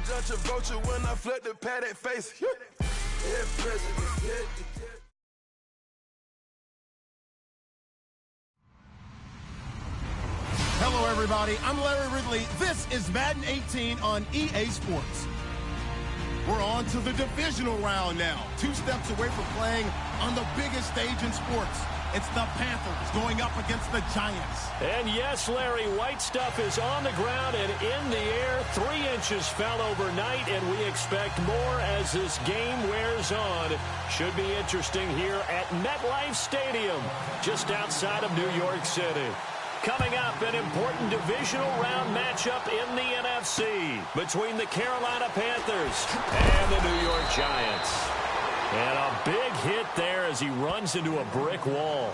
when I flip the pad that face. Hello, everybody. I'm Larry Ridley. This is Madden 18 on EA Sports. We're on to the divisional round now. 2 steps away from playing on the biggest stage in sports. It's the Panthers going up against the Giants. And yes, Larry, white stuff is on the ground and in the air. 3 inches fell overnight, and we expect more as this game wears on. Should be interesting here at MetLife Stadium, just outside of New York City. Coming up, an important divisional round matchup in the NFC between the Carolina Panthers and the New York Giants. And a big hit there as he runs into a brick wall.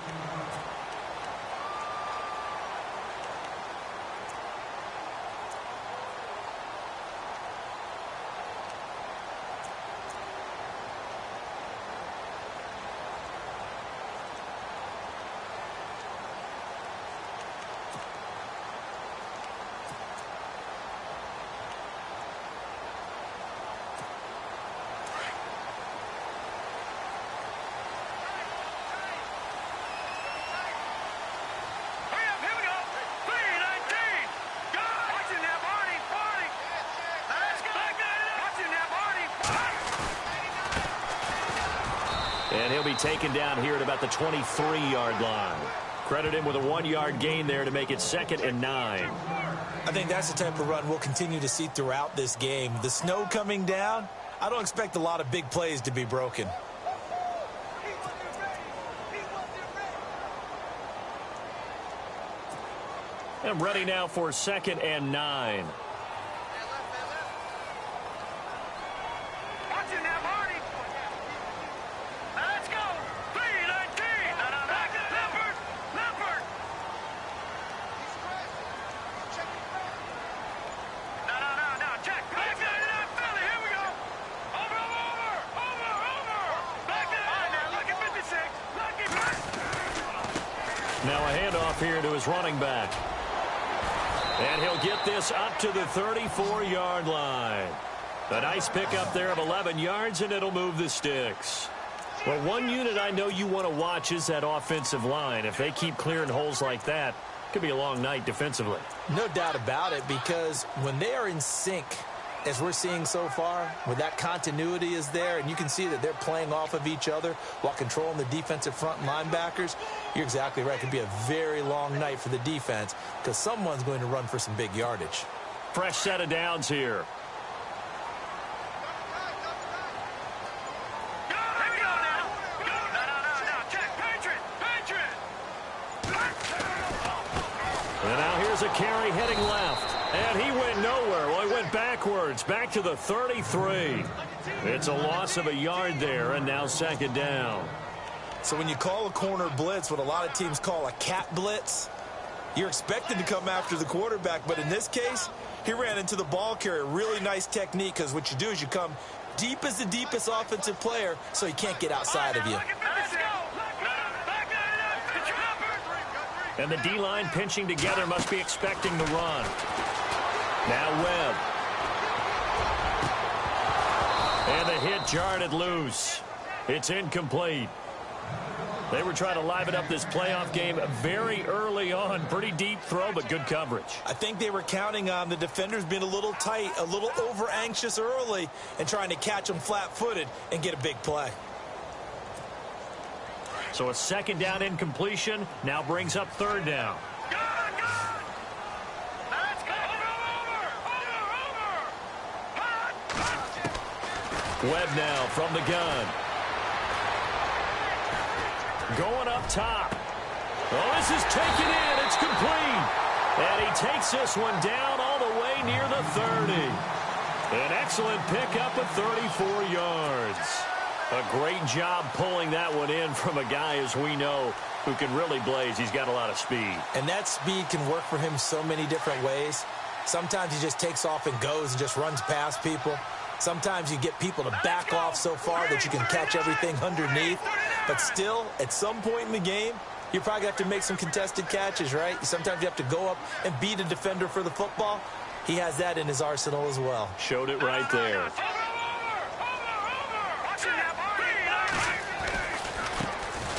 And he'll be taken down here at about the 23-yard line. Credit him with a 1-yard gain there to make it 2nd and 9. I think that's the type of run we'll continue to see throughout this game. The snow coming down, I don't expect a lot of big plays to be broken. And ready now for 2nd and 9. Now a handoff here to his running back. And he'll get this up to the 34-yard line. A nice pickup there of 11 yards, and it'll move the sticks. Well, one unit I know you want to watch is that offensive line. If they keep clearing holes like that, it could be a long night defensively. No doubt about it, because when they are in sync, as we're seeing so far, where that continuity is there, and you can see that they're playing off of each other while controlling the defensive front linebackers, you're exactly right. It could be a very long night for the defense because someone's going to run for some big yardage. Fresh set of downs here. And now here's a carry heading left. And he went nowhere. Well, he went backwards, back to the 33. It's a loss of a yard there, and now 2nd down. So when you call a corner blitz, what a lot of teams call a cat blitz, you're expected to come after the quarterback. But in this case, he ran into the ball carrier. Really nice technique, because what you do is you come deep as the deepest offensive player so he can't get outside of you. And the D-line pinching together must be expecting the run. Now Webb. And the hit jarred it loose. It's incomplete. They were trying to liven up this playoff game very early on. Pretty deep throw, but good coverage. I think they were counting on the defenders being a little tight, a little over-anxious early, and trying to catch them flat-footed and get a big play. So a 2nd down incompletion now brings up 3rd down. Webb now from the gun. Going up top. Well, this is taken in. It's complete. And he takes this one down all the way near the 30. An excellent pickup of 34 yards. A great job pulling that one in from a guy, as we know, who can really blaze. He's got a lot of speed. And that speed can work for him so many different ways. Sometimes he just takes off and goes and just runs past people. Sometimes you get people to back off so far that you can catch everything underneath. But still, at some point in the game, you probably have to make some contested catches, right? Sometimes you have to go up and beat a defender for the football. he has that in his arsenal as well. Showed it right there.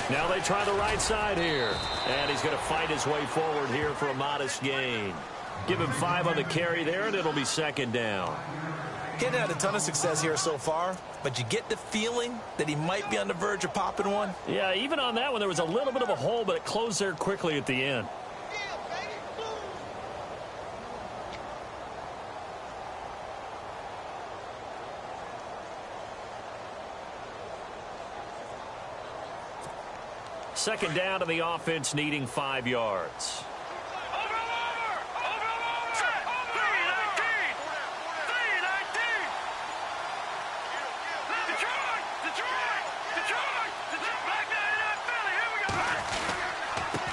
Now they try the right side here. And he's going to fight his way forward here for a modest gain. Give him 5 on the carry there, and it'll be second down. He hasn't had a ton of success here so far, but you get the feeling that he might be on the verge of popping one. Yeah, even on that one, there was a little bit of a hole, but it closed there quickly at the end. Second down to the offense, needing 5 yards.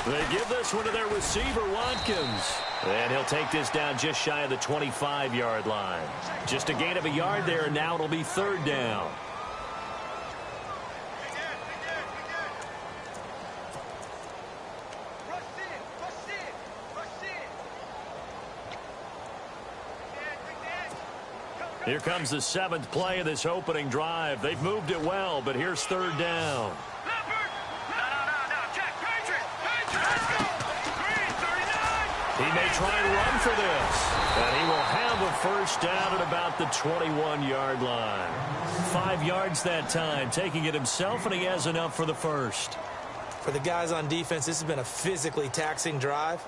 They give this one to their receiver, Watkins. And he'll take this down just shy of the 25-yard line. Just a gain of a yard there, and now it'll be third down. Here comes the 7th play of this opening drive. They've moved it well, but here's third down. He may try and run for this. And he will have a first down at about the 21-yard line. 5 yards that time, taking it himself, and he has enough for the first. For the guys on defense, this has been a physically taxing drive.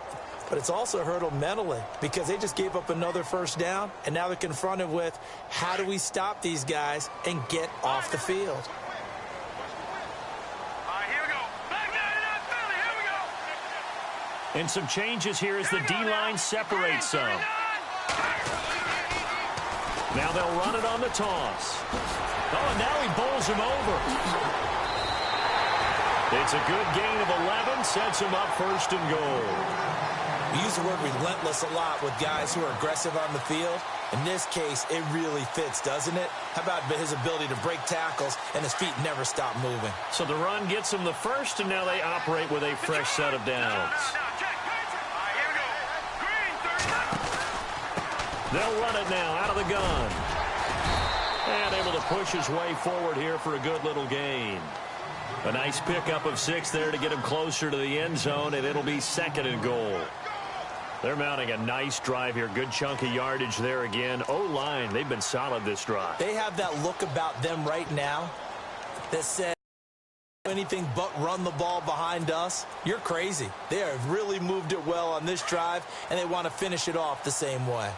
But it's also hurt them mentally because they just gave up another first down, and now they're confronted with how do we stop these guys and get off the field. And some changes here as the D-line separates some. Now they'll run it on the toss. Oh, and now he bowls him over. It's a good gain of 11, sets him up first and goal. We use the word relentless a lot with guys who are aggressive on the field. In this case, it really fits, doesn't it? How about his ability to break tackles and his feet never stop moving? So the run gets him the first, and now they operate with a fresh set of downs. They'll run it now out of the gun. And able to push his way forward here for a good little gain. A nice pickup of 6 there to get him closer to the end zone, and it'll be second and goal. They're mounting a nice drive here. Good chunk of yardage there again. O-line, they've been solid this drive. They have that look about them right now that says anything but run the ball behind us. You're crazy. They have really moved it well on this drive, and they want to finish it off the same way.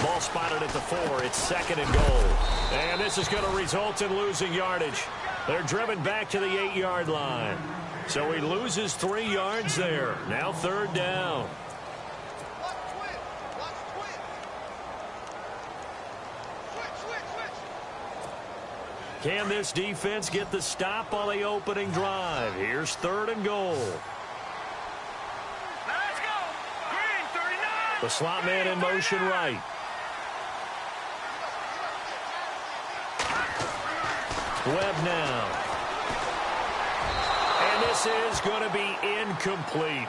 Ball spotted at the 4. It's second and goal. And this is going to result in losing yardage. They're driven back to the 8-yard line. So he loses 3 yards there. Now third down. Can this defense get the stop on the opening drive? Here's third and goal. The slot man in motion right. Webb now. And this is going to be incomplete.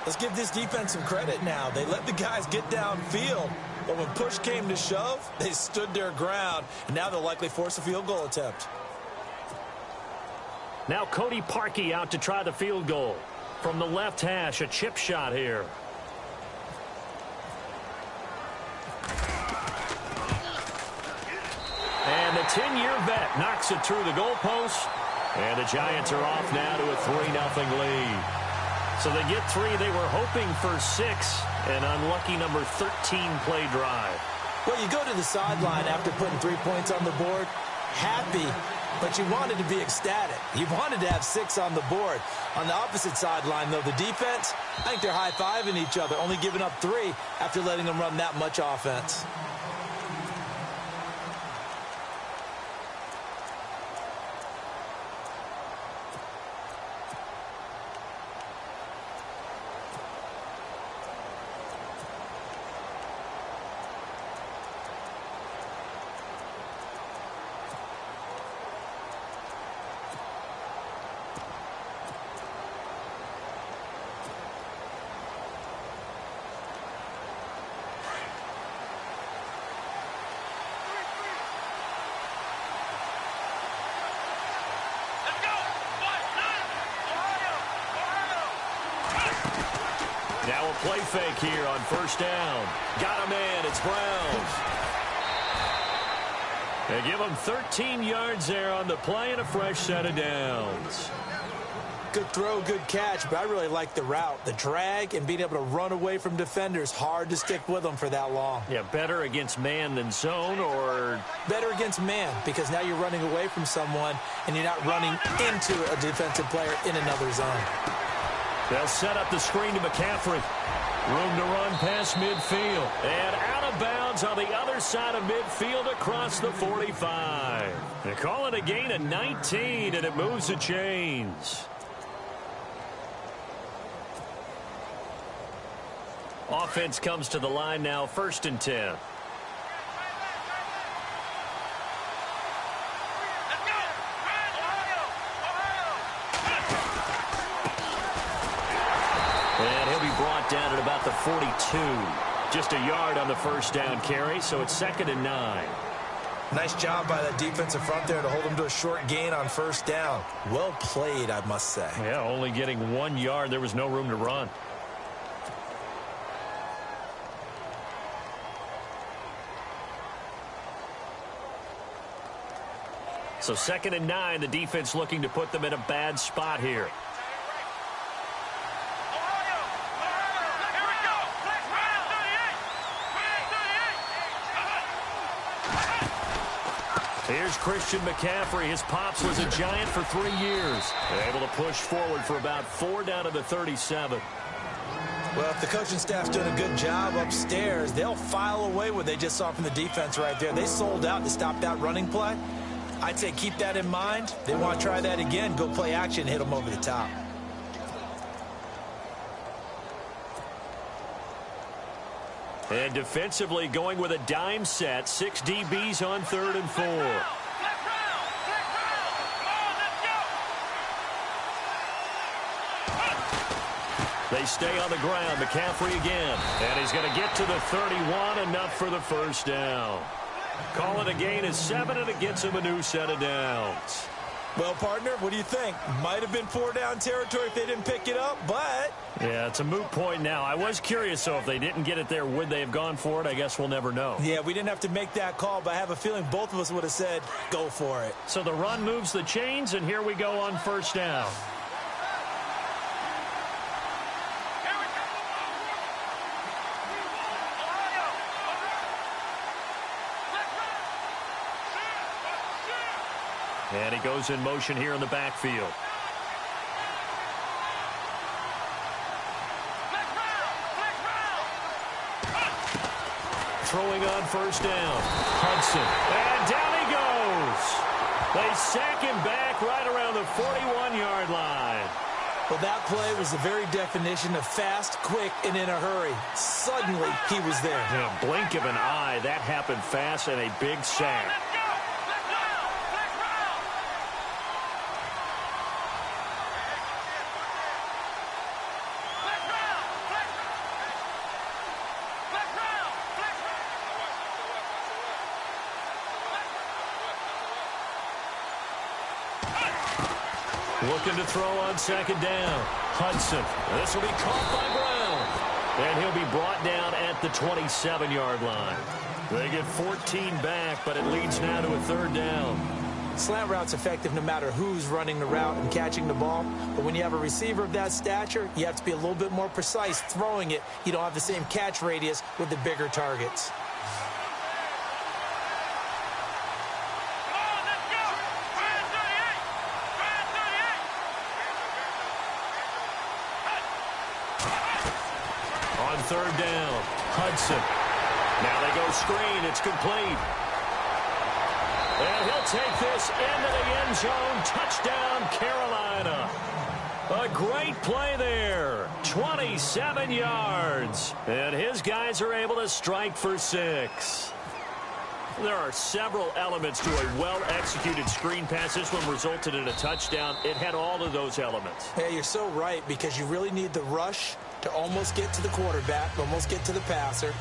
Let's give this defense some credit now. They let the guys get downfield, but when push came to shove, they stood their ground, and now they'll likely force a field goal attempt. Now Cody Parkey out to try the field goal. From the left hash, a chip shot here. And the 10-year vet knocks it through the goalpost. And the Giants are off now to a 3-0 lead. So they get 3. They were hoping for 6. An unlucky number 13 play drive. Well, you go to the sideline after putting 3 points on the board, happy, but you wanted to be ecstatic. You wanted to have 6 on the board. On the opposite sideline, though, the defense, I think they're high-fiving each other, only giving up 3 after letting them run that much offense. Now a play fake here on first down. Got a man. It's Browns. They give him 13 yards there on the play and a fresh set of downs. Good throw, good catch, but I really like the route. The drag and being able to run away from defenders, hard to stick with them for that long. Yeah, better against man than zone, or? Better against man, because now you're running away from someone and you're not running into a defensive player in another zone. They'll set up the screen to McCaffrey. Room to run past midfield. And out of bounds on the other side of midfield across the 45. They call it a gain of 19, and it moves the chains. Offense comes to the line now, 1st and 10. And he'll be brought down at about the 42. Just a yard on the first down carry, so it's 2nd and 9. Nice job by that defensive front there to hold him to a short gain on first down. Well played, I must say. Yeah, only getting 1 yard. There was no room to run. So 2nd and 9, the defense looking to put them in a bad spot here. Here's Christian McCaffrey. His pops was a Giant for 3 years. They're able to push forward for about 4 down to the 37. Well, if the coaching staff's doing a good job upstairs, they'll file away what they just saw from the defense right there. They sold out to stop that running play. I'd say keep that in mind. They want to try that again. Go play action, hit them over the top. And defensively going with a dime set. 6 DBs on 3rd and 4. They stay on the ground. McCaffrey again. And he's going to get to the 31. Enough for the first down. Call it a gain of 7, and it gets him a new set of downs. Well, partner, what do you think? Might have been 4-down territory if they didn't pick it up, but... Yeah, it's a moot point now. I was curious, so if they didn't get it there, would they have gone for it? I guess we'll never know. Yeah, we didn't have to make that call, but I have a feeling both of us would have said, go for it. So the run moves the chains, and here we go on first down. And he goes in motion here in the backfield. Throwing on first down. Hudson. And down he goes. They sack him back right around the 41-yard line. Well, that play was the very definition of fast, quick, and in a hurry. Suddenly, he was there. In a blink of an eye, that happened fast and a big sack. Looking to throw on 2nd down. Hudson. This will be caught by Brown. And he'll be brought down at the 27-yard line. They get 14 back, but it leads now to a 3rd down. Slant route's effective no matter who's running the route and catching the ball. But when you have a receiver of that stature, you have to be a little bit more precise throwing it. You don't have the same catch radius with the bigger targets. On 3rd down, Hudson. Now they go screen. It's complete. And he'll take this into the end zone. Touchdown, Carolina. A great play there. 27 yards. And his guys are able to strike for 6. There are several elements to a well-executed screen pass. This one resulted in a touchdown. It had all of those elements. Yeah, you're so right, because you really need the rush to almost get to the quarterback, almost get to the passer.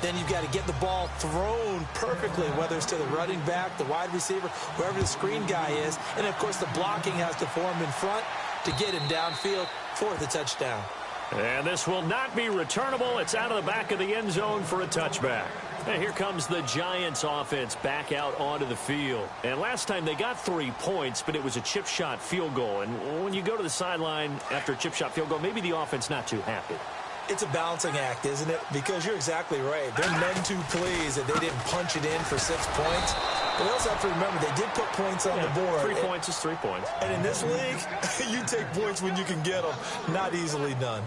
Then you've got to get the ball thrown perfectly, whether it's to the running back, the wide receiver, wherever the screen guy is. And, of course, the blocking has to form in front to get him downfield for the touchdown. And this will not be returnable. It's out of the back of the end zone for a touchback. And here comes the Giants offense back out onto the field. And last time they got 3 points, but it was a chip shot field goal. And when you go to the sideline after a chip shot field goal, maybe the offense not too happy. It's a balancing act, isn't it? Because you're exactly right. They're none too pleased that they didn't punch it in for 6 points. But we also have to remember they did put points on the board. 3 points is 3 points. And in this league, you take points when you can get them. Not easily done.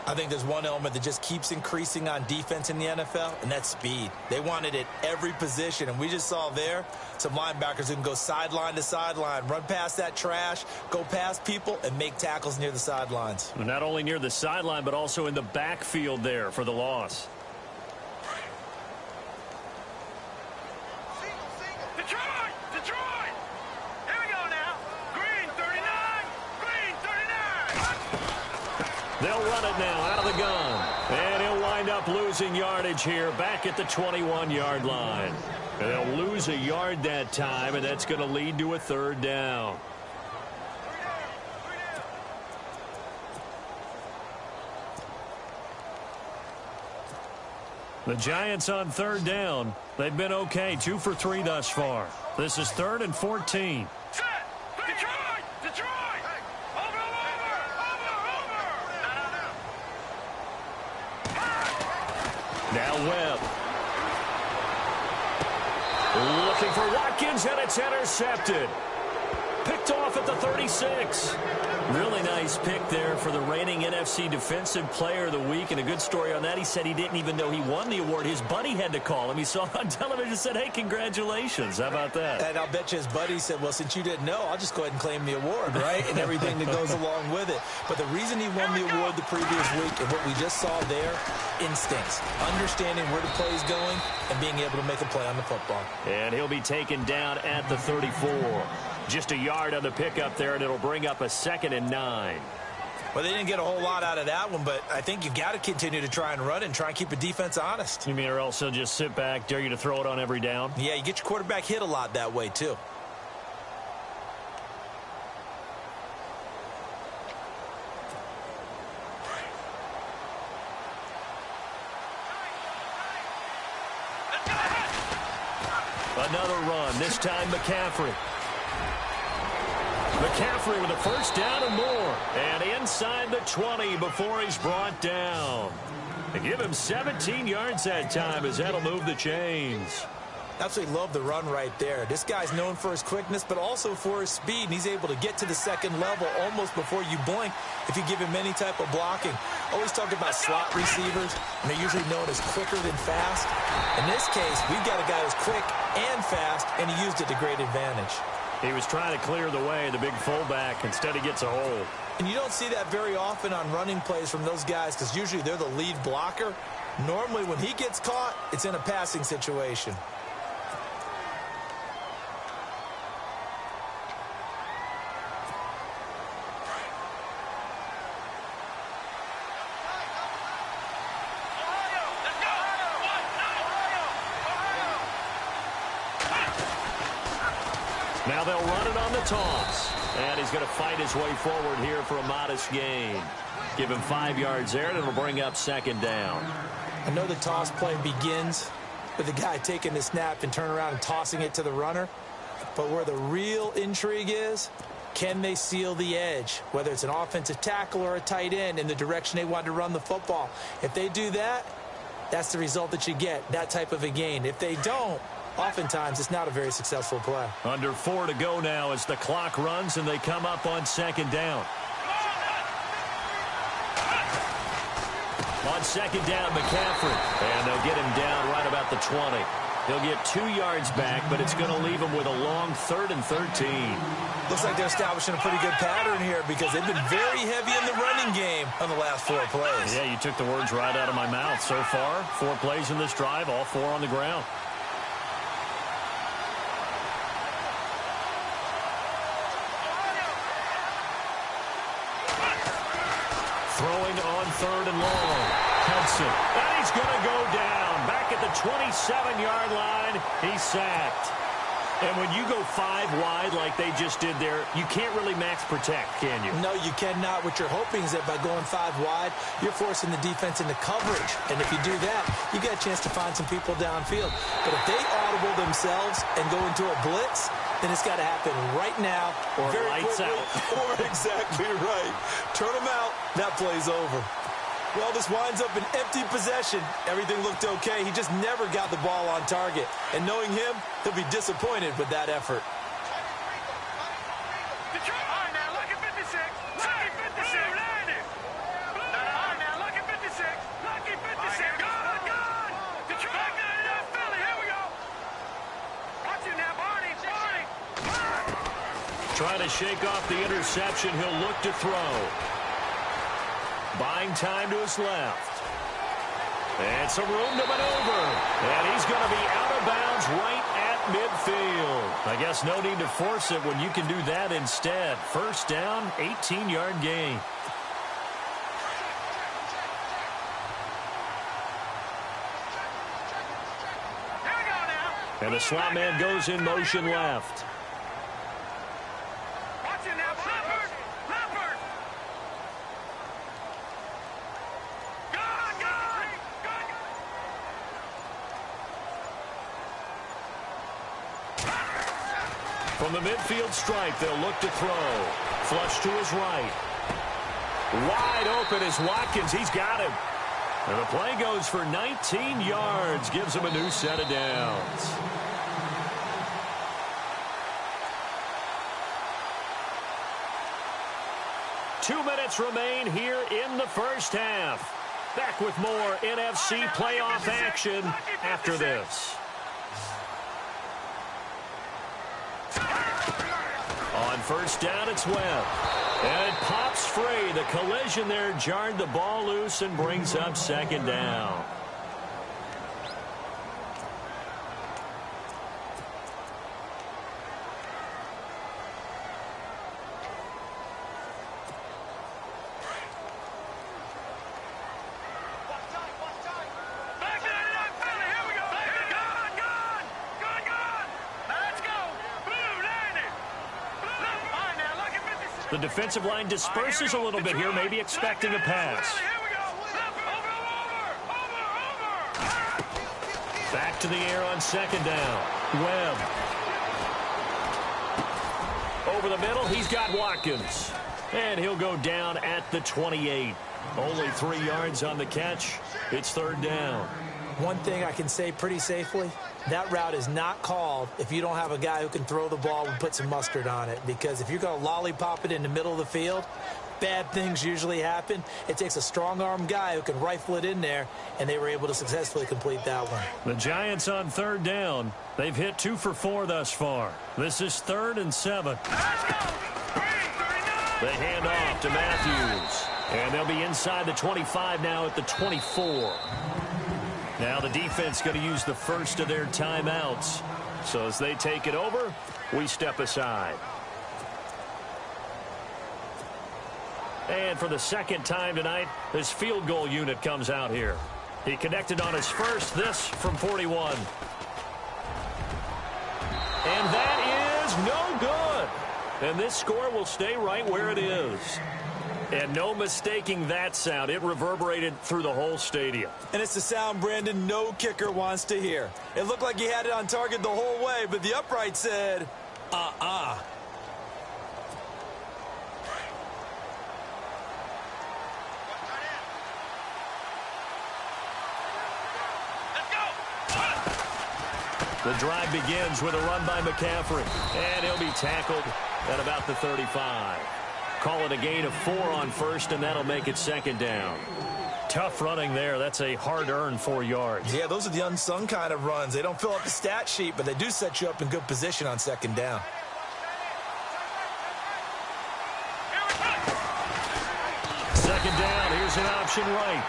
I think there's one element that just keeps increasing on defense in the NFL, and that's speed. They want it at every position, and we just saw there some linebackers who can go sideline to sideline, run past that trash, go past people, and make tackles near the sidelines. Not only near the sideline, but also in the backfield there for the loss. Detroit! Detroit! Here we go now. Green 39! Green 39! They'll run it now out of the gun. And he'll wind up losing yardage here back at the 21-yard line. And they'll lose a yard that time, and that's going to lead to a 3rd down. The Giants on 3rd down. They've been okay, 2 for 3 thus far. This is 3rd and 14. Set! Detroit! Detroit! Over! Now Webb. Looking for Watkins, and it's intercepted. Picked off at the 36. Really nice pick there for the reigning NFC Defensive Player of the Week. And a good story on that. He said he didn't even know he won the award. His buddy had to call him. He saw it on television and said, hey, congratulations. How about that? And I'll bet you his buddy said, well, since you didn't know, I'll just go ahead and claim the award, right? And everything that goes along with it. But the reason he won the award the previous week and what we just saw there, instincts, understanding where the play is going and being able to make a play on the football. And he'll be taken down at the 34. Just a yard on the pickup there, and it'll bring up a 2nd and 9. Well, they didn't get a whole lot out of that one, but I think you've got to continue to try and run and try and keep the defense honest. You mean or else he'll just sit back, dare you to throw it on every down? Yeah, you get your quarterback hit a lot that way, too. Another run, this time McCaffrey. McCaffrey with a 1st down and more. And inside the 20 before he's brought down. They give him 17 yards that time as that'll move the chains. Absolutely love the run right there. This guy's known for his quickness, but also for his speed. And he's able to get to the 2nd level almost before you blink if you give him any type of blocking. Always talk about slot receivers, and they're usually known as quicker than fast. In this case, we've got a guy who's quick and fast, and he used it to great advantage. He was trying to clear the way, the big fullback. Instead, he gets a hole. And you don't see that very often on running plays from those guys because usually they're the lead blocker. Normally, when he gets caught, it's in a passing situation. Now they'll run it on the toss. And he's going to fight his way forward here for a modest gain. Give him 5 yards there, and it'll bring up 2nd down. I know the toss play begins with the guy taking the snap and turning around and tossing it to the runner. But where the real intrigue is, can they seal the edge, whether it's an offensive tackle or a tight end, in the direction they want to run the football? If they do that, that's the result that you get, that type of a gain. If they don't, oftentimes it's not a very successful play. Under 4 to go now as the clock runs and they come up on 2nd down. On 2nd down, McCaffrey. And they'll get him down right about the 20. He'll get 2 yards back, but it's going to leave him with a long 3rd and 13. Looks like they're establishing a pretty good pattern here because they've been very heavy in the running game on the last 4 plays. Yeah, you took the words right out of my mouth. So far, 4 plays in this drive, all 4 on the ground. Throwing on 3rd and long. Hudson. And he's going to go down. Back at the 27-yard line. He's sacked. And when you go 5 wide like they just did there, you can't really max protect, can you? No, you cannot. What you're hoping is that by going 5 wide, you're forcing the defense into coverage. And if you do that, you get a chance to find some people downfield. But if they audible themselves and go into a blitz, then it's got to happen right now. Or very lights quickly, out. Or exactly right. Turn them out. That play's over. Well, this winds up an empty possession. Everything looked okay. He just never got the ball on target. And knowing him, he'll be disappointed with that effort. Detroit! All right, now, look at 56. Lucky 56. Landed. All right, now, look at 56. Lucky 56. Gone. Detroit. Back there, Philly. Here we go. Watch it now, Barney. Trying to shake off the interception. He'll look to throw. Buying time to his left. And some room to maneuver. And he's going to be out of bounds right at midfield. I guess no need to force it when you can do that instead. First down, 18-yard gain. Here we go now. And the slot man goes in motion left. Watch it now, Leopard. Leopard. From the midfield stripe, they'll look to throw. Flush to his right. Wide open is Watkins. He's got him. And the play goes for 19 yards. Gives him a new set of downs. Two minutes remain here in the first half. Back with more NFC playoff action after this. On first down, it's Webb. And it pops free. The collision there jarred the ball loose and brings up second down. The defensive line disperses a little bit here, maybe expecting a pass. Back to the air on second down. Webb. Over the middle, he's got Watkins. And he'll go down at the 28. Only 3 yards on the catch. It's third down. One thing I can say pretty safely, that route is not called if you don't have a guy who can throw the ball and put some mustard on it. Because if you're going to lollipop it in the middle of the field, bad things usually happen. It takes a strong-arm guy who can rifle it in there, and they were able to successfully complete that one. The Giants on third down. They've hit 2 for 4 thus far. This is 3rd and 7. They hand off to Matthews. And they'll be inside the 25 now at the 24. Now the defense going to use the first of their timeouts. So as they take it over, we step aside. And for the second time tonight, this field goal unit comes out here. He connected on his first, this from 41. And that is no good. And this score will stay right where it is. And no mistaking that sound. It reverberated through the whole stadium. And it's the sound, Brandon, no kicker wants to hear. It looked like he had it on target the whole way, but the upright said, The drive begins with a run by McCaffrey. And he'll be tackled at about the 35. Call it a gain of 4 on first, and that'll make it second down. Tough running there. That's a hard-earned 4 yards. Yeah, those are the unsung kind of runs. They don't fill up the stat sheet, but they do set you up in good position on second down. Second down. Here's an option right.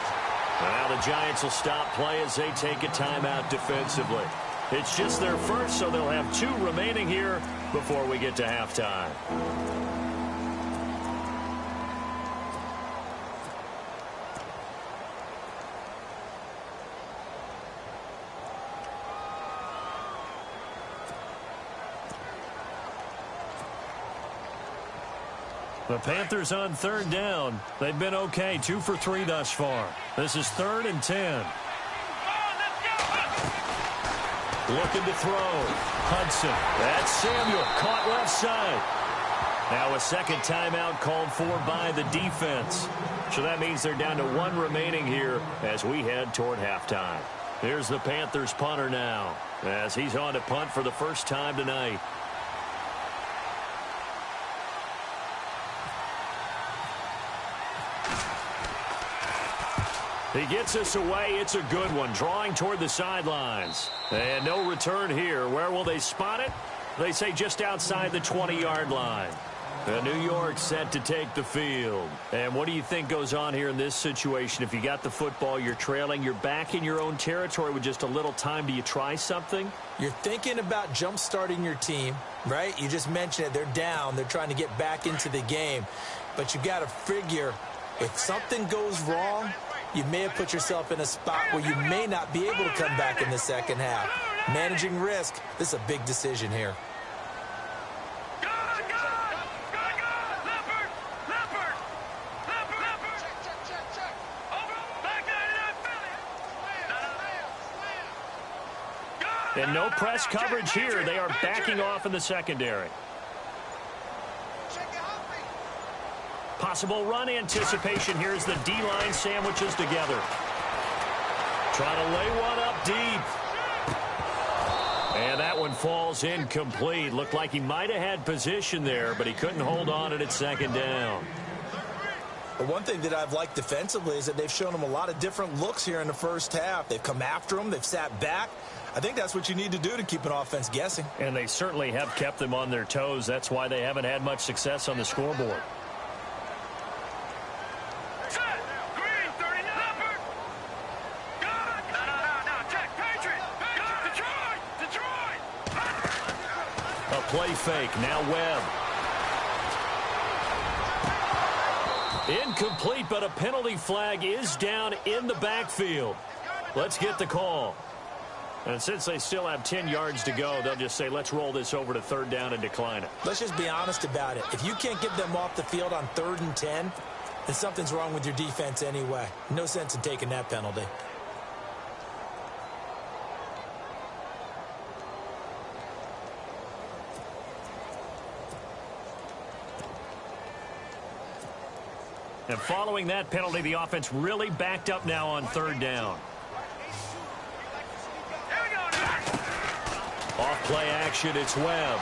Now the Giants will stop play as they take a timeout defensively. It's just their first, so they'll have 2 remaining here before we get to halftime. The Panthers on third down. They've been okay, 2 for 3 thus far. This is 3rd and 10. Looking to throw. Hudson. That's Samuel. Caught left side. Now a second timeout called for by the defense. So that means they're down to 1 remaining here as we head toward halftime. Here's the Panthers punter now as he's on to punt for the first time tonight. He gets us away. It's a good one. Drawing toward the sidelines. And no return here. Where will they spot it? They say just outside the 20-yard line. New York set to take the field. And what do you think goes on here in this situation? If you got the football, you're trailing, you're back in your own territory with just a little time. Do you try something? You're thinking about jump-starting your team, right? You just mentioned it. They're down. They're trying to get back into the game. But you got to figure if something goes wrong, you may have put yourself in a spot where you may not be able to come back in the second half. Managing risk, this is a big decision here. And no press coverage here. They are backing off in the secondary. Possible run anticipation. Here's the D-line sandwiches together. Trying to lay one up deep. And that one falls incomplete. Looked like he might have had position there, but he couldn't hold on at second down. But one thing that I've liked defensively is that they've shown him a lot of different looks here in the first half. They've come after him. They've sat back. I think that's what you need to do to keep an offense guessing. And they certainly have kept them on their toes. That's why they haven't had much success on the scoreboard. A play fake. Now Webb. Incomplete, but a penalty flag is down in the backfield. Let's get the call. And since they still have 10 yards to go, they'll just say, let's roll this over to 3rd down and decline it. Let's just be honest about it. If you can't get them off the field on 3rd and 10, then something's wrong with your defense anyway. No sense in taking that penalty. And following that penalty, the offense really backed up now on 3rd down. Off play action, it's Webb.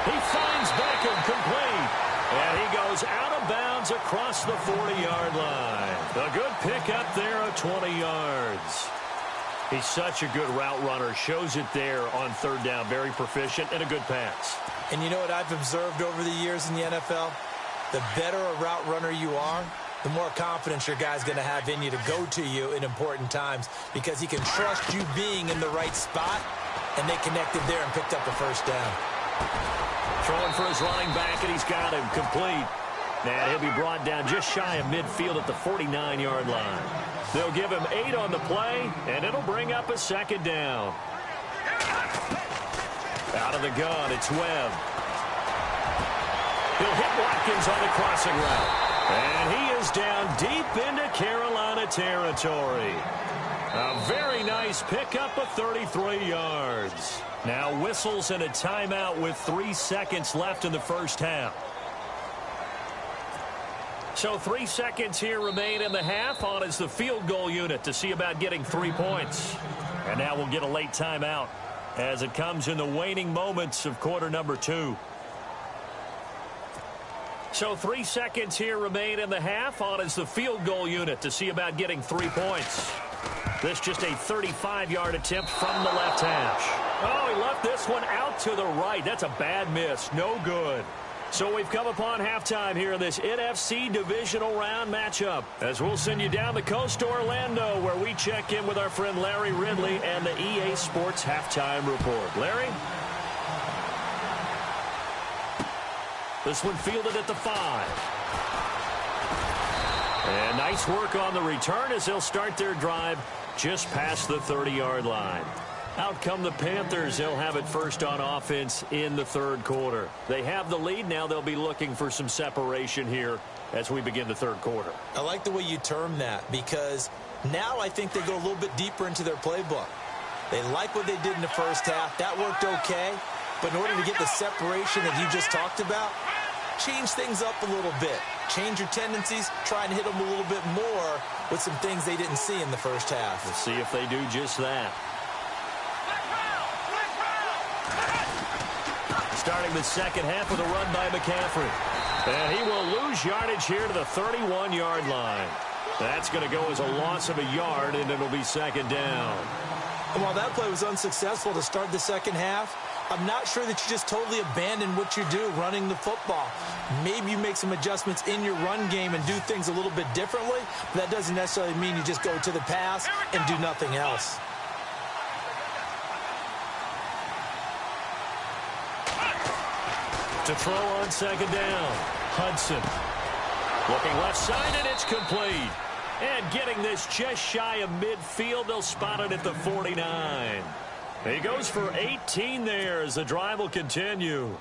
He finds Beckham complete. And he goes out of bounds across the 40-yard line. A good pickup there of 20 yards. He's such a good route runner. Shows it there on 3rd down. Very proficient and a good pass. And you know what I've observed over the years in the NFL? The better a route runner you are, the more confidence your guy's going to have in you to go to you in important times because he can trust you being in the right spot, and they connected there and picked up a first down. Throwing for his running back, and he's got him complete. And he'll be brought down just shy of midfield at the 49-yard line. They'll give him 8 on the play, and it'll bring up a 2nd down. Out of the gun, it's Webb. He'll hit Watkins on the crossing route. And he is down deep into Carolina territory. A very nice pickup of 33 yards. Now whistles and a timeout with 3 seconds left in the first half. So 3 seconds here remain in the half. On is the field goal unit to see about getting 3 points. And now we'll get a late timeout as it comes in the waning moments of quarter number 2. So 3 seconds here remain in the half. On is the field goal unit to see about getting 3 points. This just a 35-yard attempt from the left hash. Oh, he left this one out to the right. That's a bad miss. No good. So we've come upon halftime here in this NFC divisional round matchup. As we'll send you down the coast to Orlando, where we check in with our friend Larry Ridley and the EA Sports Halftime Report. Larry? This one fielded at the 5. And nice work on the return as they'll start their drive just past the 30-yard line. Out come the Panthers. They'll have it first on offense in the third quarter. They have the lead. Now they'll be looking for some separation here as we begin the third quarter. I like the way you term that, because now I think they go a little bit deeper into their playbook. They like what they did in the first half. That worked okay. But in order to get the separation that you just talked about, change things up a little bit. Change your tendencies. Try and hit them a little bit more with some things they didn't see in the first half. We'll see if they do just that. Starting the second half with a run by McCaffrey. And he will lose yardage here to the 31-yard line. That's going to go as a loss of a yard, and it'll be second down. And while that play was unsuccessful to start the second half, I'm not sure that you just totally abandon what you do running the football. Maybe you make some adjustments in your run game and do things a little bit differently. But that doesn't necessarily mean you just go to the pass and do nothing else. To throw on second down, Hudson. Looking left side, and it's complete. And getting this just shy of midfield, they'll spot it at the 49. He goes for 18 there as the drive will continue.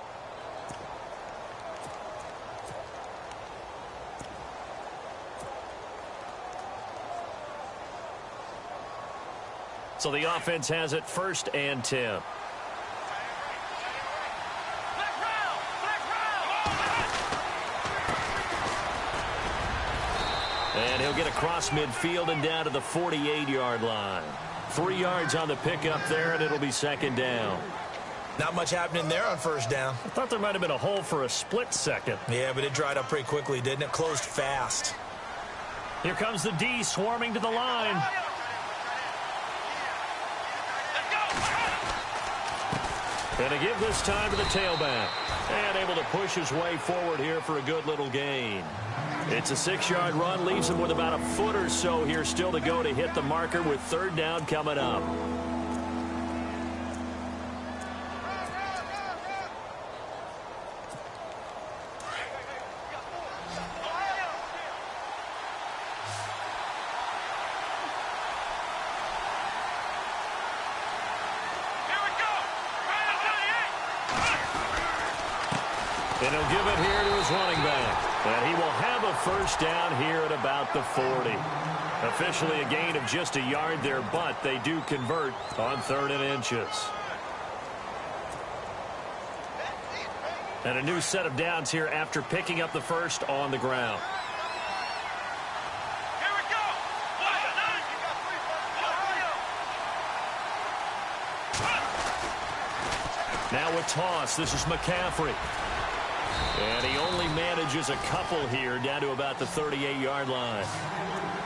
So the offense has it first and 10. And he'll get across midfield and down to the 48-yard line. 3 yards on the pickup there, and it'll be second down. Not much happening there on first down. I thought there might have been a hole for a split second. Yeah, but it dried up pretty quickly, didn't it? Closed fast. Here comes the D swarming to the line. And to give this time to the tailback. And able to push his way forward here for a good little gain. It's a 6-yard run, leaves him with about a foot or so here still to go to hit the marker with third down coming up. And he'll give it here to his running back. And he will have a first down here at about the 40. Officially a gain of just a yard there, but they do convert on 3rd and inches. And a new set of downs here after picking up the first on the ground. Here we go. Now a toss. This is McCaffrey. And he only manages a couple here down to about the 38-yard line.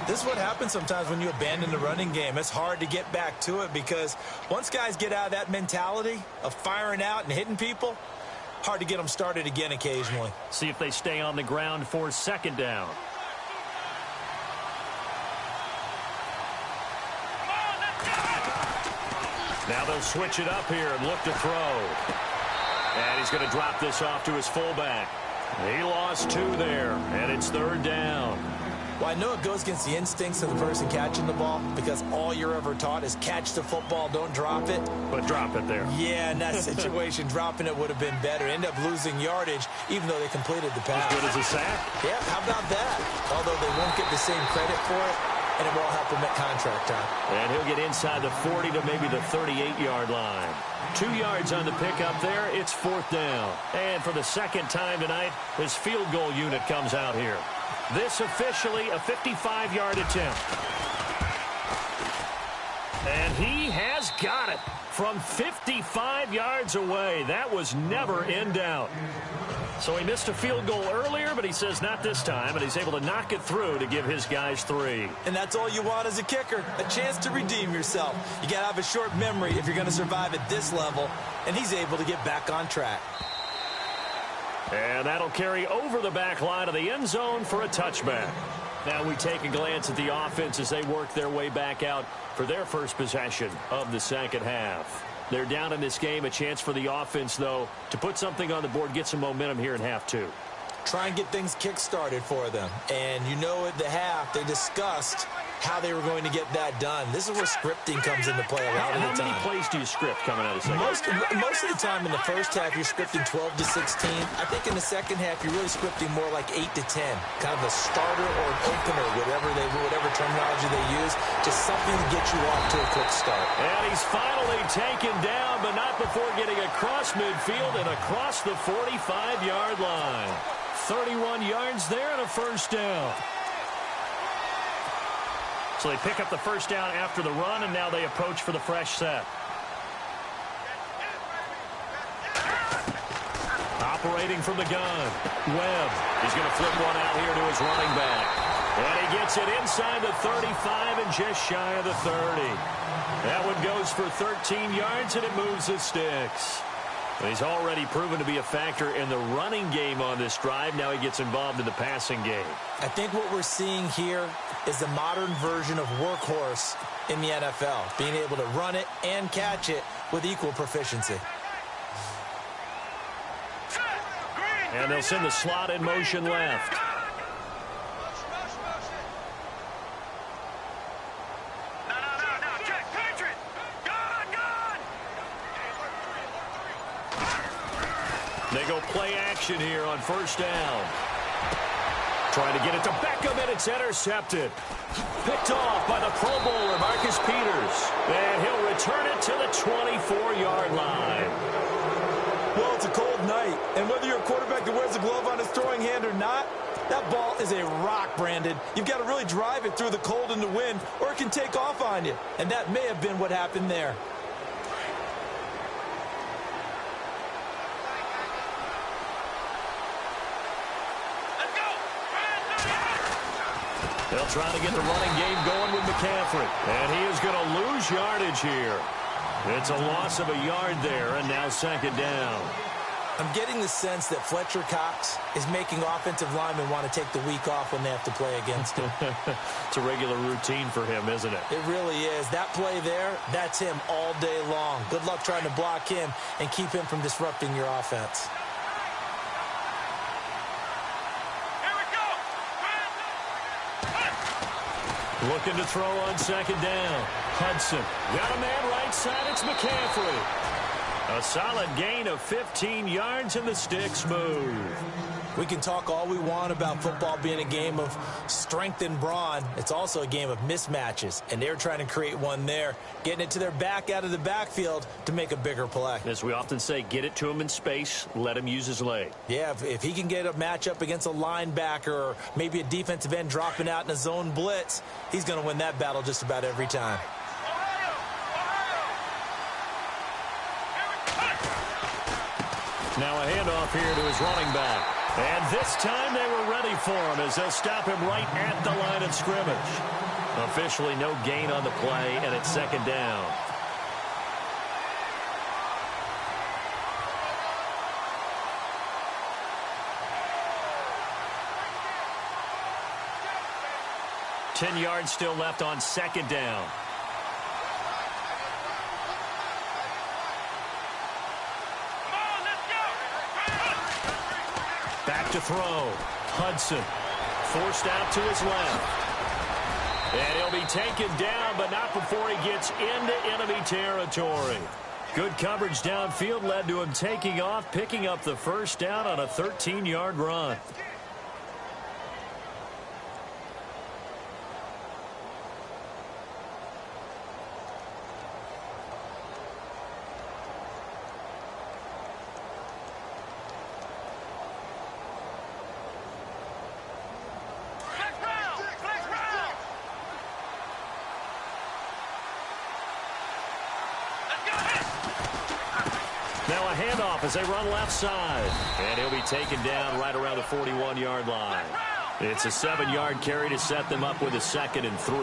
This is what happens sometimes when you abandon the running game. It's hard to get back to it because once guys get out of that mentality of firing out and hitting people, hard to get them started again occasionally. See if they stay on the ground for second down. Now they'll switch it up here and look to throw. And he's going to drop this off to his fullback. He lost 2 there, and it's third down. Well, I know it goes against the instincts of the person catching the ball because all you're ever taught is catch the football, don't drop it. But drop it there. Yeah, in that situation, dropping it would have been better. End up losing yardage, even though they completed the pass. As good as a sack? Yeah, how about that? Although they won't get the same credit for it, and it won't help them at contract time. And he'll get inside the 40 to maybe the 38-yard line. 2 yards on the pickup there. It's 4th down. And for the second time tonight, his field goal unit comes out here. This officially a 55-yard attempt. And he has got it from 55 yards away. That was never in doubt. So he missed a field goal earlier, but he says not this time, and he's able to knock it through to give his guys 3. And that's all you want as a kicker, a chance to redeem yourself. You got to have a short memory if you're going to survive at this level, and he's able to get back on track. And that'll carry over the back line of the end zone for a touchback. Now we take a glance at the offense as they work their way back out for their first possession of the second half. They're down in this game. A chance for the offense, though, to put something on the board, get some momentum here in half 2. try and get things kick-started for them. And you know at the half, they discussed how they were going to get that done. This is where scripting comes into play a lot of the time. How many plays do you script coming out of the second? Most of the time in the first half, you're scripting 12 to 16. I think in the second half, you're really scripting more like 8 to 10. Kind of a starter or an opener, whatever terminology they use. Just something to get you off to a quick start. And he's finally taken down, but not before getting across midfield and across the 45-yard line. 31 yards there and a first down. So they pick up the first down after the run, and now they approach for the fresh set. Operating from the gun, Webb. He's going to flip one out here to his running back. And he gets it inside the 35 and just shy of the 30. That one goes for 13 yards, and it moves the sticks. And he's already proven to be a factor in the running game on this drive. Now he gets involved in the passing game. I think what we're seeing here is the modern version of workhorse in the NFL, being able to run it and catch it with equal proficiency. And they'll send the slot in motion left. They go play action here on first down. Trying to get it to Beckham, and it's intercepted. Picked off by the Pro Bowler, Marcus Peters. And he'll return it to the 24-yard line. Well, it's a cold night, and whether you're a quarterback that wears a glove on his throwing hand or not, that ball is a rock, Brandon. You've got to really drive it through the cold and the wind, or it can take off on you. And that may have been what happened there. They'll try to get the running game going with McCaffrey. And he is going to lose yardage here. It's a loss of a yard there, and now second down. I'm getting the sense that Fletcher Cox is making offensive linemen want to take the week off when they have to play against him. It's a regular routine for him, isn't it? It really is. That play there, that's him all day long. Good luck trying to block him and keep him from disrupting your offense. Looking to throw on second down. Hudson got a man right side. It's McCaffrey. A solid gain of 15 yards, and the sticks move. We can talk all we want about football being a game of strength and brawn. It's also a game of mismatches, and they're trying to create one there, getting it to their back out of the backfield to make a bigger play. As we often say, get it to him in space, let him use his leg. Yeah, if he can get a matchup against a linebacker or maybe a defensive end dropping out in a zone blitz, he's going to win that battle just about every time. Now a handoff here to his running back. And this time they were ready for him as they'll stop him right at the line of scrimmage. Officially no gain on the play, and it's second down. Ten yards still left on second down. Back to throw. Hudson forced out to his left. And he'll be taken down, but not before he gets into enemy territory. Good coverage downfield led to him taking off, picking up the first down on a 13-yard run. Now a handoff as they run left side. And he'll be taken down right around the 41-yard line. It's a 7-yard carry to set them up with a 2nd and 3.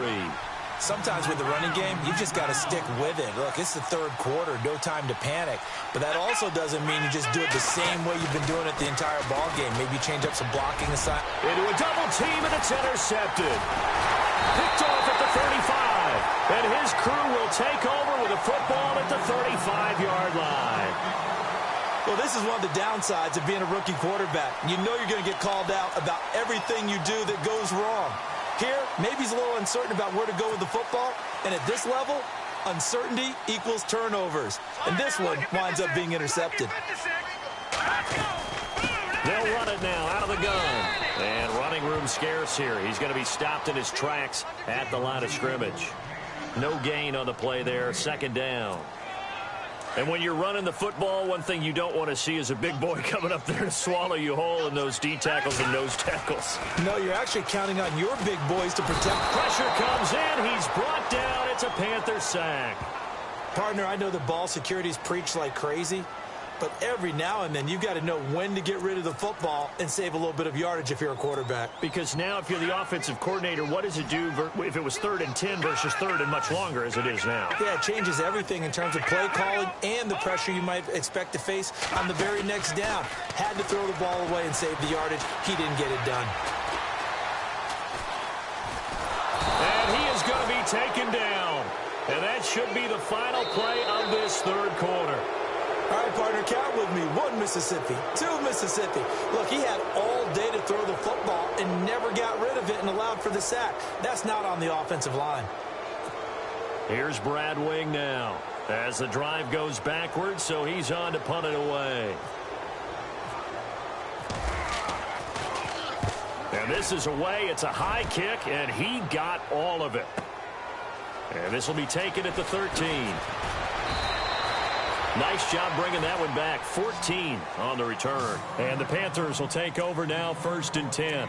Sometimes with the running game, you've just got to stick with it. Look, it's the third quarter, no time to panic. But that also doesn't mean you just do it the same way you've been doing it the entire ball game. Maybe change up some blocking aside. Into a double team, and it's intercepted. Picked off at the 35. And his crew will take over with a football at the 35-yard line. Well, this is one of the downsides of being a rookie quarterback. You know you're going to get called out about everything you do that goes wrong. Here, maybe he's a little uncertain about where to go with the football, and at this level, uncertainty equals turnovers. And this one winds up being intercepted. They'll run it now out of the gun. And running room scarce here. He's going to be stopped in his tracks at the line of scrimmage. No gain on the play there, second down. And when you're running the football, one thing you don't want to see is a big boy coming up there to swallow you whole in those D tackles and nose tackles. No, you're actually counting on your big boys to protect. Pressure comes in. He's brought down. It's a Panther sack. Partner, I know the ball security's preached like crazy, but every now and then you've got to know when to get rid of the football and save a little bit of yardage if you're a quarterback. Because now if you're the offensive coordinator, what does it do if it was 3rd and 10 versus 3rd and much longer as it is now? Yeah, it changes everything in terms of play calling and the pressure you might expect to face on the very next down. Had to throw the ball away and save the yardage. He didn't get it done. And he is going to be taken down. And that should be the final play of this third quarter. All right, partner, count with me. 1 Mississippi, 2 Mississippi. Look, he had all day to throw the football and never got rid of it and allowed for the sack. That's not on the offensive line. Here's Brad Wing now as the drive goes backwards, so he's on to punt it away. And this is away. It's a high kick, and he got all of it. And this will be taken at the 13. Nice job bringing that one back. 14 on the return. And the Panthers will take over now, 1st and 10.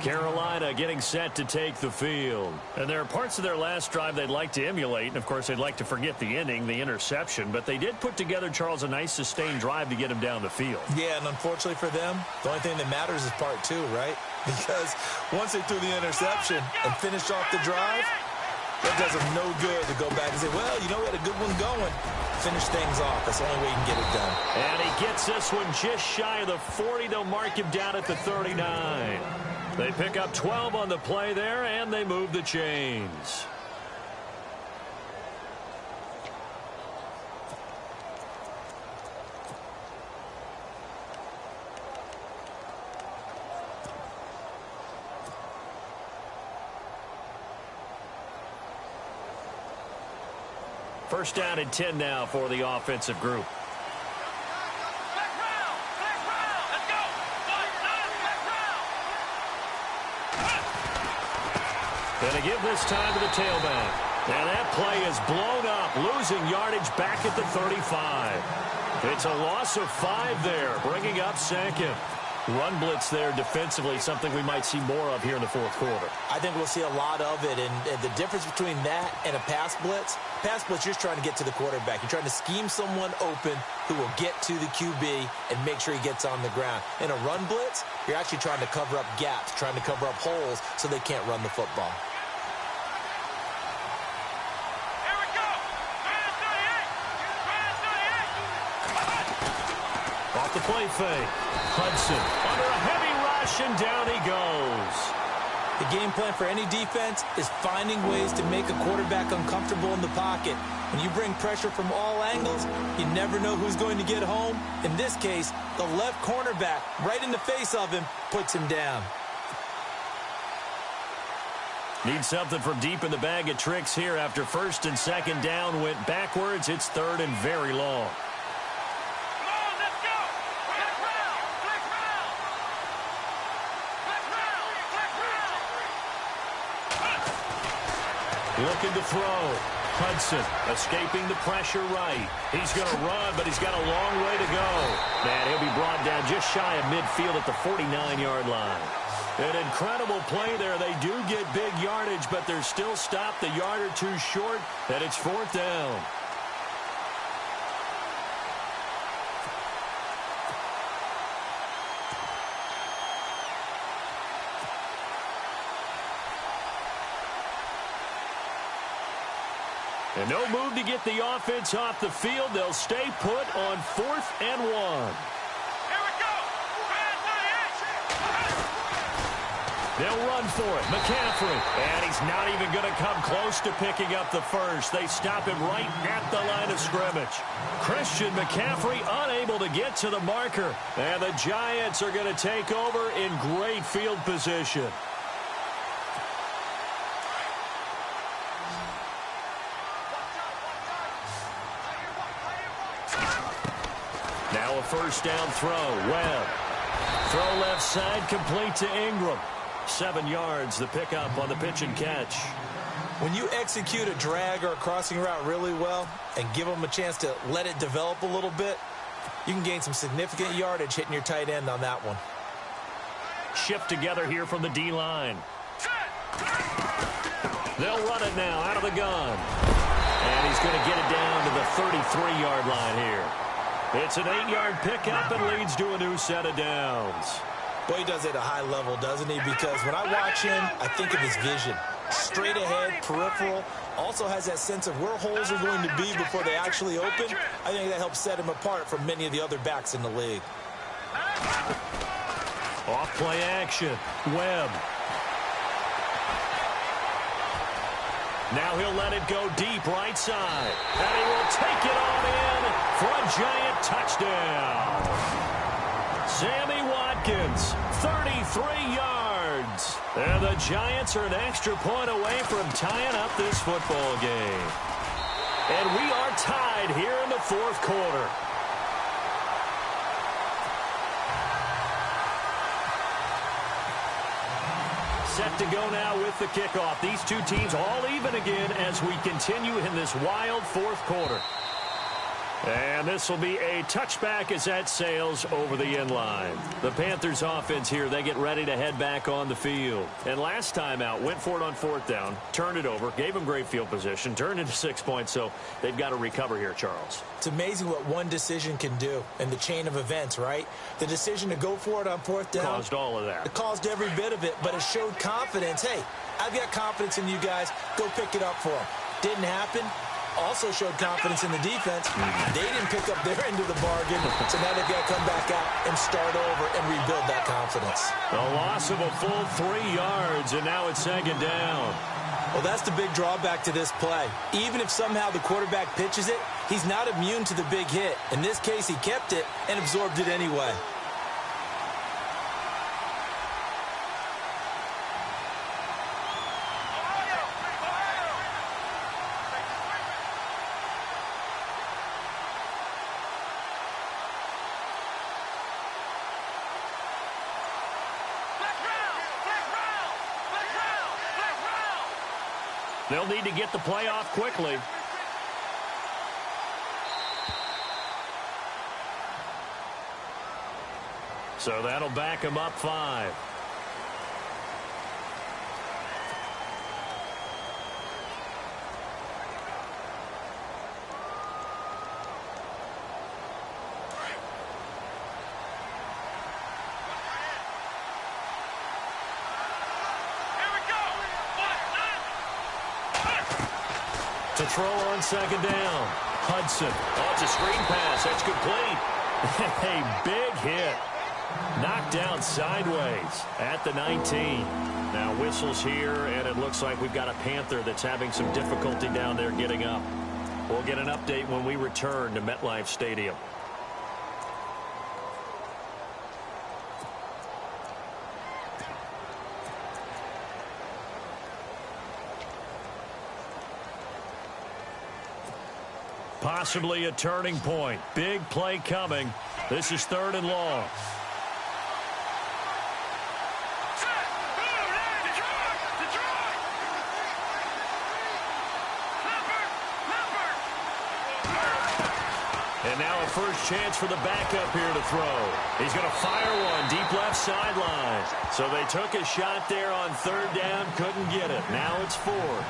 Carolina getting set to take the field. And there are parts of their last drive they'd like to emulate. And, of course, they'd like to forget the ending, the interception. But they did put together, Charles, a nice sustained drive to get him down the field. Yeah, and unfortunately for them, the only thing that matters is part 2, right? Because once they threw the interception and finished off the drive, that does them no good to go back and say, well, you know, we had a good one going. Finish things off. That's the only way you can get it done. And he gets this one just shy of the 40. They'll mark him down at the 39. They pick up 12 on the play there, and they move the chains. First down and 10 now for the offensive group. Going to give this time to the tailback. And that play is blown up, losing yardage back at the 35. It's a loss of 5 there, bringing up 2nd. Run blitz there defensively, something we might see more of here in the 4th quarter. I think we'll see a lot of it, and the difference between that and a pass blitz, you're just trying to get to the quarterback. You're trying to scheme someone open who will get to the QB and make sure he gets on the ground. In a run blitz, you're actually trying to cover up gaps, trying to cover up holes so they can't run the football. Off the play fake. Hudson under a heavy rush, and down he goes. The game plan for any defense is finding ways to make a quarterback uncomfortable in the pocket. When you bring pressure from all angles, you never know who's going to get home. In this case, the left cornerback, right in the face of him, puts him down. Need something from deep in the bag of tricks here after 1st and 2nd down went backwards. It's 3rd and very long. Looking to throw. Hudson escaping the pressure right. He's going to run, but he's got a long way to go. Man, he'll be brought down just shy of midfield at the 49-yard line. An incredible play there. They do get big yardage, but they're still stopped a yard or 2 short, and it's 4th down. And no move to get the offense off the field. They'll stay put on 4th and 1. They'll run for it. McCaffrey. And he's not even going to come close to picking up the first. They stop him right at the line of scrimmage. Christian McCaffrey unable to get to the marker. And the Giants are going to take over in great field position. Now a first down throw. Webb. Throw left side, complete to Ingram. 7 yards, the pickup on the pitch and catch. When you execute a drag or a crossing route really well and give them a chance to let it develop a little bit, you can gain some significant yardage hitting your tight end on that one. Shift together here from the D-line. They'll run it now out of the gun. And he's going to get it down to the 33-yard line here. It's an 8-yard pickup and leads to a new set of downs. Boy, he does it at a high level, doesn't he? Because when I watch him, I think of his vision. Straight ahead, peripheral. Also has that sense of where holes are going to be before they actually open. I think that helps set him apart from many of the other backs in the league. Off play action. Webb. Now he'll let it go deep right side. And he will take it on in for a Giant touchdown. Sammy Watkins, 33 yards. And the Giants are an extra point away from tying up this football game. And we are tied here in the fourth quarter. Set to go now with the kickoff. These two teams all even again as we continue in this wild fourth quarter. And this will be a touchback as that sails over the end line. The Panthers offense here, they get ready to head back on the field. And last time out, went for it on fourth down, turned it over, gave them great field position, turned into 6 points, so they've got to recover here, Charles. It's amazing what one decision can do in the chain of events, right? The decision to go for it on fourth down. Caused all of that. It caused every bit of it, but it showed confidence. Hey, I've got confidence in you guys. Go pick it up for them. Didn't happen. Also showed confidence in the defense. They didn't pick up their end of the bargain, so now they've got to come back out and start over and rebuild that confidence. A loss of a full 3 yards, and now it's second down. Well, that's the big drawback to this play. Even if somehow the quarterback pitches it, he's not immune to the big hit. In this case, he kept it and absorbed it anyway. They'll need to get the play off quickly. So that'll back them up 5. To throw on second down. Hudson. Oh, it's a screen pass. That's complete. A big hit. Knocked down sideways at the 19. Now whistles here, and it looks like we've got a Panther that's having some difficulty down there getting up. We'll get an update when we return to MetLife Stadium. Possibly a turning point. Big play coming. This is 3rd and long. And now a first chance for the backup here to throw. He's going to fire one deep left sideline. So they took a shot there on 3rd down, couldn't get it. Now it's 4th.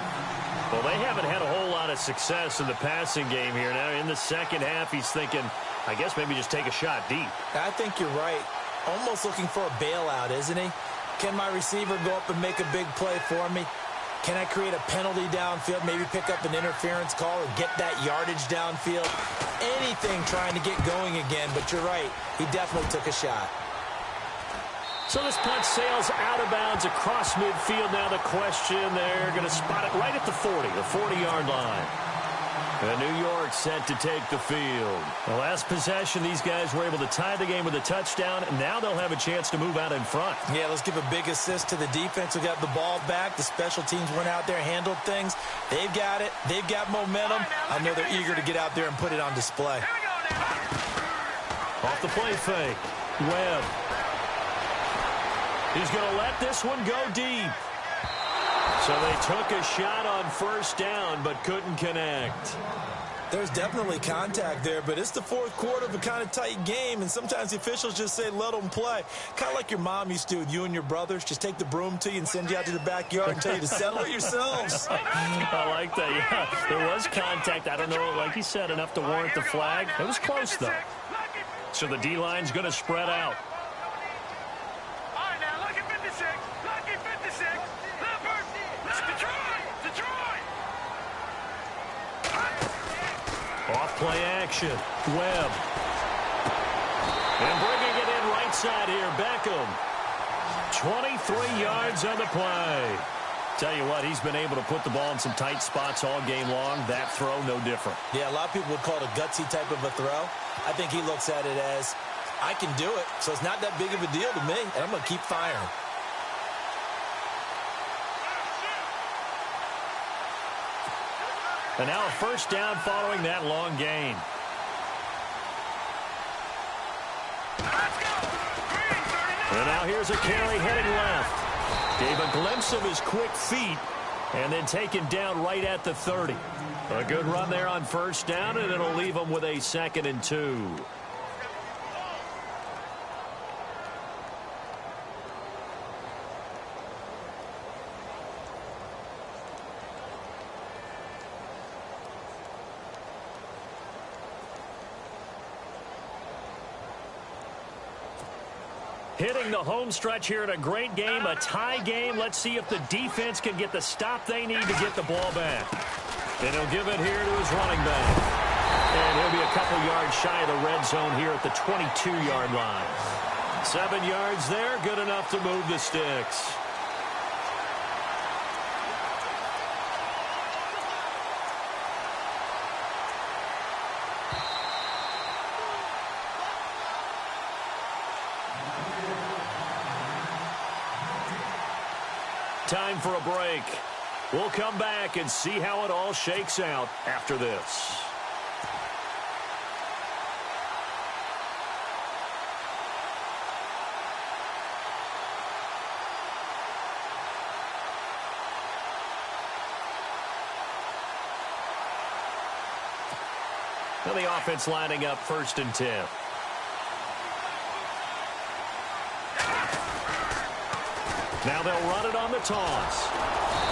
Well, they haven't had a whole lot of success in the passing game here. Now in the second half, he's thinking, I guess maybe just take a shot deep. I think you're right. Almost looking for a bailout, isn't he? Can my receiver go up and make a big play for me? Can I create a penalty downfield, maybe pick up an interference call or get that yardage downfield? Anything trying to get going again, but you're right. He definitely took a shot. So this punt sails out of bounds across midfield. Now the question, they're going to spot it right at the 40-yard line. And New York set to take the field. The last possession, these guys were able to tie the game with a touchdown, and now they'll have a chance to move out in front. Yeah, let's give a big assist to the defense who got the ball back. The special teams went out there, handled things. They've got it. They've got momentum. I know they're eager to get out there and put it on display. Off the play fake. Webb. He's going to let this one go deep. So they took a shot on first down, but couldn't connect. There's definitely contact there, but it's the fourth quarter of a kind of tight game, and sometimes the officials just say, let them play. Kind of like your mom used to with you and your brothers. Just take the broom to you and send you out to the backyard and tell you to settle it yourselves. I like that, yeah. There was contact. I don't know, like you said, enough to warrant the flag. It was close, though. So the D-line's going to spread out. Off-play action. Webb. And bringing it in right side here, Beckham. 23 yards on the play. Tell you what, he's been able to put the ball in some tight spots all game long. That throw, no different. Yeah, a lot of people would call it a gutsy type of a throw. I think he looks at it as, I can do it, so it's not that big of a deal to me, and I'm going to keep firing. And now a first down following that long gain. And now here's a carry heading left. Gave a glimpse of his quick feet and then taken down right at the 30. A good run there on first down, and it'll leave him with a 2nd and 2. Hitting the home stretch here in a great game, a tie game. Let's see if the defense can get the stop they need to get the ball back. And he'll give it here to his running back. And he'll be a couple yards shy of the red zone here at the 22-yard line. 7 yards there, good enough to move the sticks. Time for a break. We'll come back and see how it all shakes out after this. Now the offense lining up 1st and 10. Now they'll run it on the toss.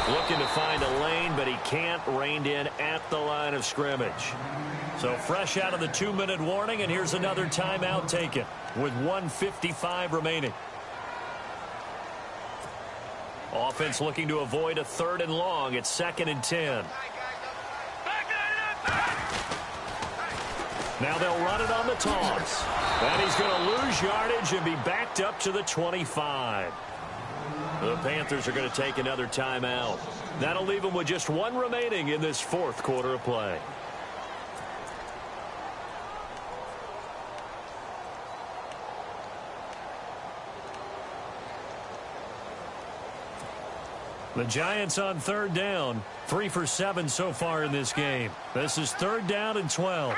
Looking to find a lane, but he can't. Reined in at the line of scrimmage. So fresh out of the 2-minute warning, and here's another timeout taken with 1:55 remaining. Offense looking to avoid a 3rd and long. It's 2nd and 10. Now they'll run it on the toss. And he's going to lose yardage and be backed up to the 25. The Panthers are going to take another timeout. That'll leave them with just 1 remaining in this 4th quarter of play. The Giants on 3rd down. 3 for 7 so far in this game. This is 3rd down and 12.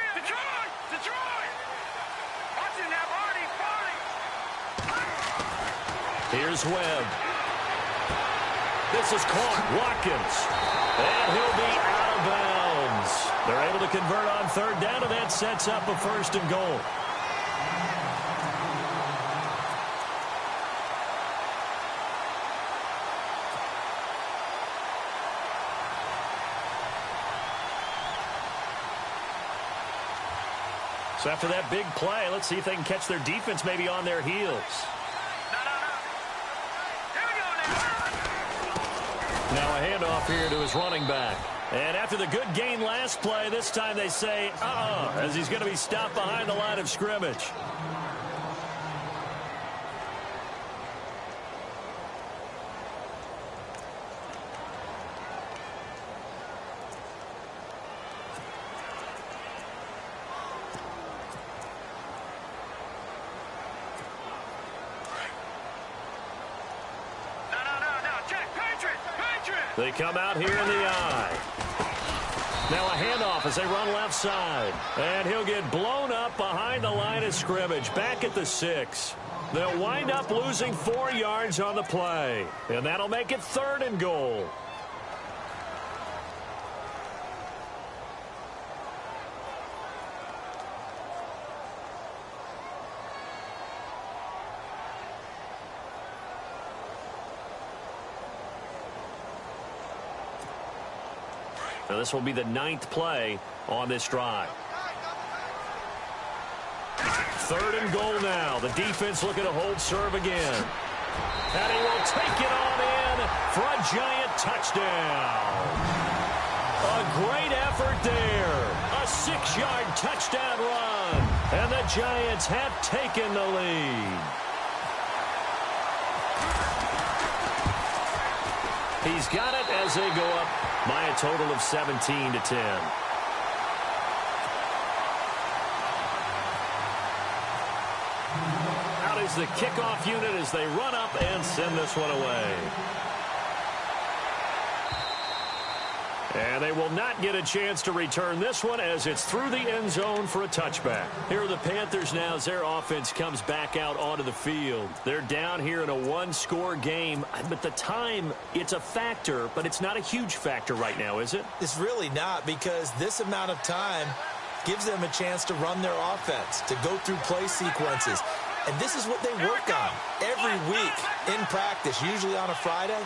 Here's Webb. This is caught. Watkins. And he'll be out of bounds. They're able to convert on 3rd down, and that sets up a 1st and goal. So after that big play, let's see if they can catch their defense maybe on their heels. Now a handoff here to his running back. And after the good gain last play, this time they say, as he's going to be stopped behind the line of scrimmage. They come out here in the eye. Now a handoff as they run left side. And he'll get blown up behind the line of scrimmage, back at the 6. They'll wind up losing 4 yards on the play. And that'll make it 3rd and goal. Now this will be the 9th play on this drive. 3rd and goal now. The defense looking to hold serve again. And he will take it on in for a giant touchdown. A great effort there. A 6-yard touchdown run. And the Giants have taken the lead. He's got it as they go up by a total of 17-10. Out is the kickoff unit as they run up and send this one away. And they will not get a chance to return this one as it's through the end zone for a touchback. Here are the Panthers now as their offense comes back out onto the field. They're down here in a 1-score game, but the time, it's a factor, but it's not a huge factor right now, is it? It's really not, because this amount of time gives them a chance to run their offense, to go through play sequences. And this is what they work on every week in practice, usually on a Friday.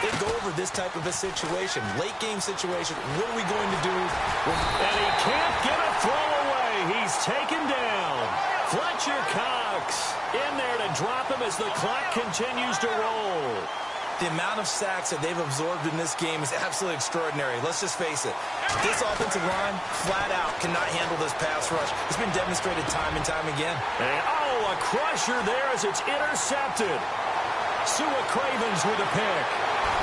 They go over this type of a situation, late game situation. What are we going to do? And he can't get a throw away. He's taken down. Fletcher Cox in there to drop him as the clock continues to roll. The amount of sacks that they've absorbed in this game is absolutely extraordinary. Let's just face it. This offensive line, flat out, cannot handle this pass rush. It's been demonstrated time and time again. And, a crusher there as it's intercepted. Sua Cravens with a pick.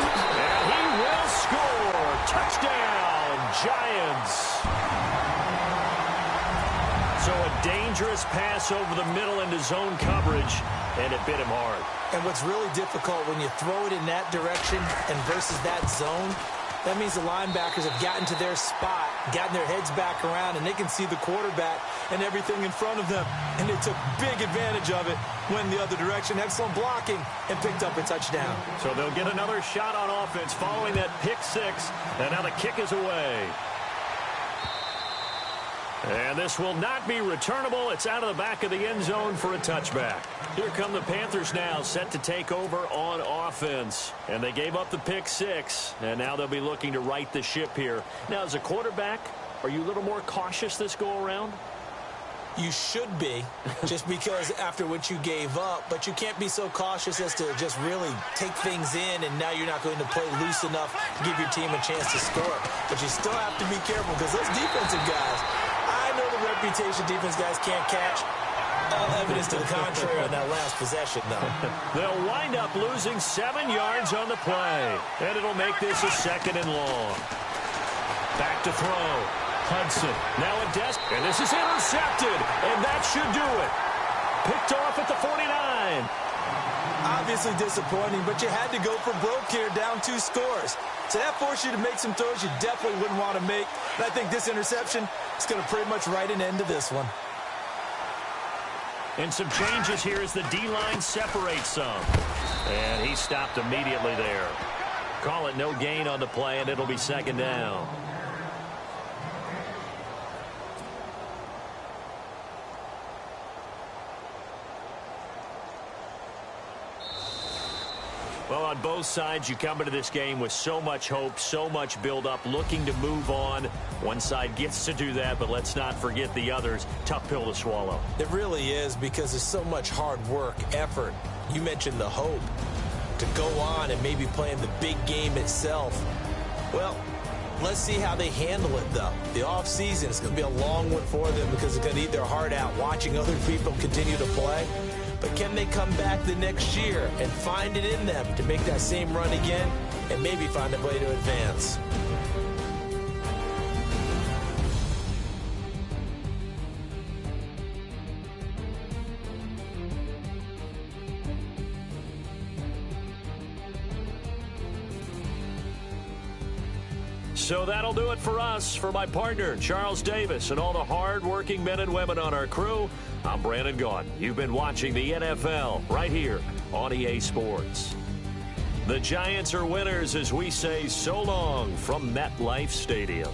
And he will score. Touchdown, Giants. So a dangerous pass over the middle into zone coverage, and it bit him hard. And what's really difficult when you throw it in that direction and versus that zone, that means the linebackers have gotten to their spot, gotten their heads back around, and they can see the quarterback and everything in front of them. And they took big advantage of it, went the other direction, excellent blocking, and picked up a touchdown. So they'll get another shot on offense following that pick 6, and now the kick is away. And this will not be returnable. It's out of the back of the end zone for a touchback. Here come the Panthers now, set to take over on offense. And they gave up the pick 6, and now they'll be looking to right the ship here. Now, as a quarterback, are you a little more cautious this go-around? You should be, just because after what you gave up, but you can't be so cautious as to just really take things in, and now you're not going to play loose enough to give your team a chance to score. But you still have to be careful, because those defensive guys, I know the reputation defense guys can't catch. All evidence to the contrary on that last possession, though. They'll wind up losing 7 yards on the play, and it'll make this a 2nd and long. Back to throw. Hudson, now a desk, and this is intercepted, and that should do it. Picked off at the 49. Obviously disappointing, but you had to go for broke here, down 2 scores. So that forced you to make some throws you definitely wouldn't want to make. And I think this interception is going to pretty much write an end to this one. And some changes here as the D-line separates some. And he stopped immediately there. Call it no gain on the play, and it'll be 2nd down. Well, on both sides, you come into this game with so much hope, so much build-up, looking to move on. One side gets to do that, but let's not forget the others. Tough pill to swallow. It really is, because there's so much hard work, effort. You mentioned the hope to go on and maybe play in the big game itself. Well, let's see how they handle it, though. The offseason is going to be a long one for them, because they're going to eat their heart out watching other people continue to play. But can they come back the next year and find it in them to make that same run again and maybe find a way to advance? So that'll do it for us. For my partner, Charles Davis, and all the hard-working men and women on our crew, I'm Brandon Gaudin. You've been watching the NFL right here on EA Sports. The Giants are winners as we say so long from MetLife Stadium.